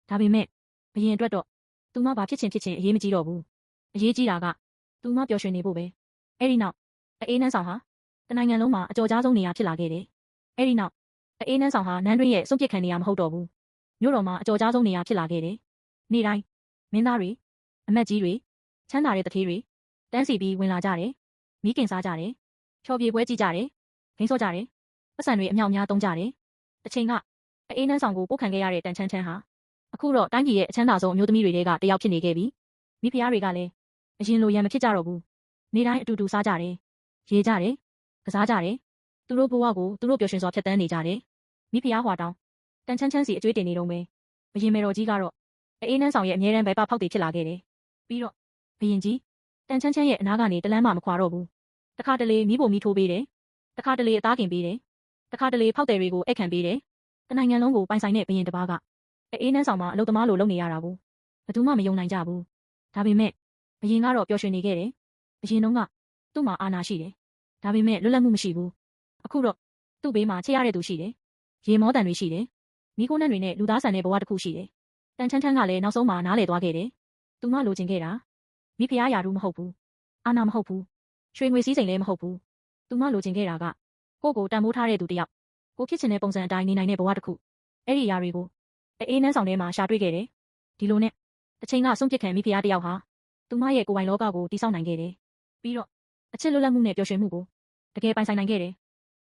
ဒါပေမဲ့ဘရင်အတွက်တော့သူမဘာဖြစ်ချင်အရေးမကြီးတော့ဘူးအရေးကြီးတာကသူမပျော်ရွှင်နေဖို့ပဲအဲ့ဒီနောက်အေးနန်းဆောင်ဟာတနိုင်ငံလုံးမှာအကြော်ကြားဆုံးနေရာဖြစ်လာခဲ့တယ်အဲ့ဒီနောက်အေးနန်းဆောင်ဟာနန်းတွင်းရဲ့စွန့်ပစ်ခံနေရမဟုတ်တော့ဘူးမြို့တော်မှာအကြော်ကြားဆုံးနေရာဖြစ်လာခဲ့တယ်နေ့တိုင်းမင်းသားတွေအမတ်ကြီးတွေချမ်းသာတဲ့တထေးတွေတန်းစီပြီးဝင်လာကြတယ်မိခင်စားကြတယ်ဖြော်ပြေပွဲကြည့်ကြတယ်ဂိမ်းဆော့ကြတယ်ပတ်စံတွေအမြောက်အများသုံးကြတယ်တစ်ချိန်ကအေးနန်းဆောင်ကိုပို့ခံခဲ့ရတဲ့တန်ချမ်းချမ်းဟာအခုတော့တိုင်းပြည်ရဲ့အချမ်းသာဆုံးအမျိုးသမီးတွေကတယောက်ဖြစ်နေခဲ့ပြီမိဖုရားတွေကလည်းအရင်လိုရံမဖြစ်ကြတော့ဘူးနေ့တိုင်းအတူတူစားကြတယ်ရေကြတယ်ကစားကြတယ်သူတို့ဘဝကိုသူတို့ပျော်ရွှင်စွာဖြတ်သန်းနေကြတယ်မိဖုရားဟွာတောင်းတန်ချမ်းချမ်းစီအကျွေးတင်နေတော့မယ်ဘရင်မေတော်ကြီးကတော့အေးနန်းဆောင်ရဲ့အမြဲတမ်းဘဲပါဖောက်တည်ဖြစ်လာခဲ့တယ်ပြီးတော့ဘရင်ကြီးတန်ချမ်းချမ်းရဲ့အနားကနေတလန်းမှမခွာတော့ဘူးတခါတလေမိဖို့မိထိုးပေးတယ်တခါတလေအသားကင်ပေးတယ်တခါတလေဖောက်တယ်တွေကိုအိတ်ခံပေးတယ်တနိုင်ငံလုံးကိုပိုင်ဆိုင်တဲ့ဘရင်တစ်ပါးကအေးနန်းဆောင်မှာအလုပ်သမားလိုလုပ်နေရတာကိုဘယ်သူမှမယုံနိုင်ကြဘူးဒါပေမဲ့ဘရင်ကတော့ပျော်ရွှင်နေခဲ့တယ်အရင်တုန်းကသူ့မှာအာဏာရှိတယ်ဒါပေမဲ့လွတ်လပ်မှုမရှိဘူးအခုတော့သူ့ဘေးမှာချစ်ရတဲ့သူရှိတယ်ရေမောတန်တွေရှိတယ်မိခိုးနှံတွေနဲ့လူသားဆန်တဲ့ဘဝတစ်ခုရှိတယ်တန်ချမ်းချမ်းကလည်းနောက်ဆုံးမှာနားလည်သွားခဲ့တယ်သူမလိုချင်ခဲ့တာမိဖုရားယာရုမဟုတ်ဘူးအာဏာမဟုတ်ဘူးရွှေငွေစည်းစိမ်လည်းမဟုတ်ဘူးသူမလိုချင်ခဲ့တာကကိုကိုတန်ဖိုးထားတဲ့သူတယောက်ကိုဖြစ်ချင်တဲ့ပုံစံအတိုင်းနေနိုင်တဲ့ဘဝတစ်ခုအဲ့ဒီຢာတွေကိုအေးနန်းဆောင်ထဲမှာရှာတွေ့ခဲ့တယ်ဒီလိုနဲ့တစ်ချိန်ကဆုံးပစ်ခံမိဖုရားတယောက်ဟာသူမရဲ့ကိုယ်ပိုင်လောကကိုတည်ဆောက်နိုင်ခဲ့တယ်ပြီးတော့အချစ်လွတ်လပ်မှုနဲ့ပျော်ရွှင်မှုကိုတကယ်ပိုင်ဆိုင်နိုင်ခဲ့တယ်